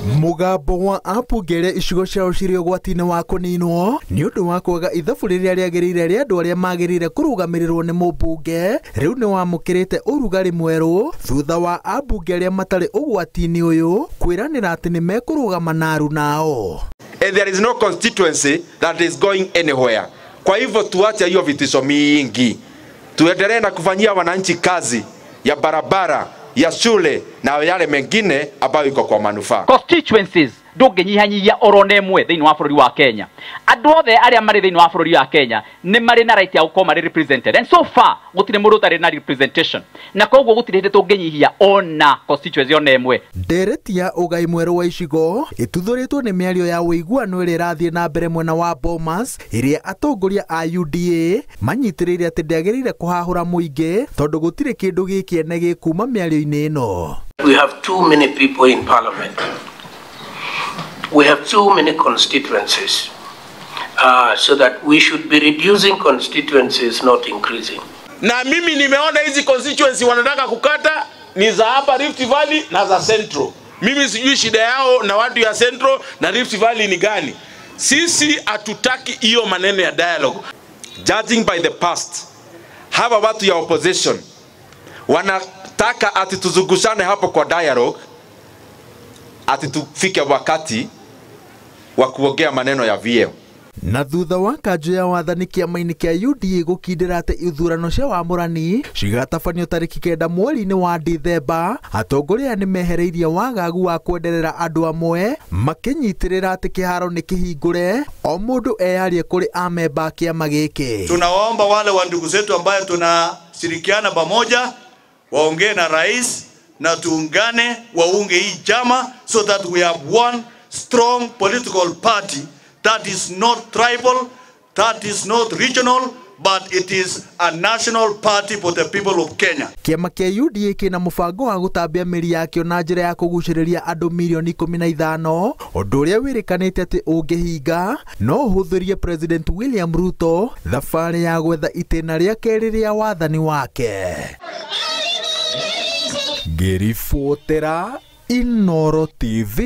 Mugambo wa ambunge icigo ciao cirĩ ũgwati-inĩ wa kũninwo nĩ ũndũ wa kwaga ithabu rĩrĩa rĩagĩrĩire rĩa andũ arĩa magĩrĩire kũrũgamĩrĩrwo nĩ mũmbunge rĩu nĩ wamũkĩrĩte ũrugarĩ mwerũ thutha wa ambunge arĩa matarĩ ũgwati-inĩ ũyũ kwĩranĩra atĩ nĩ mekũrũgama na aruna ao. There is no constituency that is going anywhere. Kwa hivyo tuache hiyo vitisho mingi, tuendelee na kufanyia wananchi kazi ya barabara, ya shule na yale mengine ambayo iko kwa manufaa. Constituencies ndũngĩnyihanyihia orone mwe thĩinĩ wa bũrũri wa Kenya. Andũ othe arĩa marĩ thĩinĩ wa bũrũri wa Kenya nĩ marĩ na right ya gũkorwo marĩ represented, and so far gũtirĩ mũndũ ũtarĩ na representation, na koguo gũtirĩ hĩndĩ tũngĩnyihia ona constituency ona ĩmwe. Ndereti ya ũgai mwerũ wa icigo ĩtuthũrĩtwo nĩ mĩario ya ũiguano ĩrĩa ĩrathiĩ na mbere mwena wa Bomas, ĩrĩa atongoria a UDA manyitĩrĩire atĩ ndĩagĩrĩire kũhahũra mũingĩ tondũ gũtirĩ kĩndũ gĩkĩene gĩkuma mĩario-inĩ ĩno. We have too many people in parliament. We have too many constituencies, so that we should be reducing constituencies, not increasing. Na mimi nimeona hizi constituency wanataka kukata ni za hapa Rift Valley na za Central. Mimi sijui shida yao na watu ya Central na Rift Valley ni gani. Sisi hatutaki hiyo maneno ya dialogue. Judging by the past, hawa watu ya opposition wanataka ati tuzungushane hapo kwa dialogue, ati tufike wakati wa kuongea maneno ya vyeo. Na thutha wa kanjũ ya wathani kĩama-inĩ kĩa UDA gũkindĩra atĩ ithurano cia wamũrani cigatabanio tarĩki 9 mweri-inĩ wa Dithemba, atongoria nĩ mehereirie wagagu wa kwenderera andũ amwe makĩnyitĩrĩra atĩ kĩharo nĩ kĩhingũre o mũndũ eyarie kũrĩ amemba kĩama gĩkĩ. Tunawaomba wale wa ndugu zetu ambayo tunashirikiana pamoja waongee na rais na tuungane waunge hii chama, so that we have one strong political party that is not tribal, that is not regional, but it is a national party for the people of Kenya. Kĩama kĩa UDA kĩna mũbango wa gũtambia mĩri yakĩo na njĩra ya kũgucĩrĩria andũ milioni 15, ũndũ ũrĩa wĩrĩkanĩte atĩ ũngĩhinga no ũhũthĩrie President William Ruto thabarĩ ya gwetha itĩna rĩa kerĩ rĩa wathani wake. Ngĩribotera Inooro TV,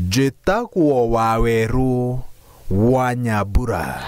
njĩtagwo Waweru wa Nyambura.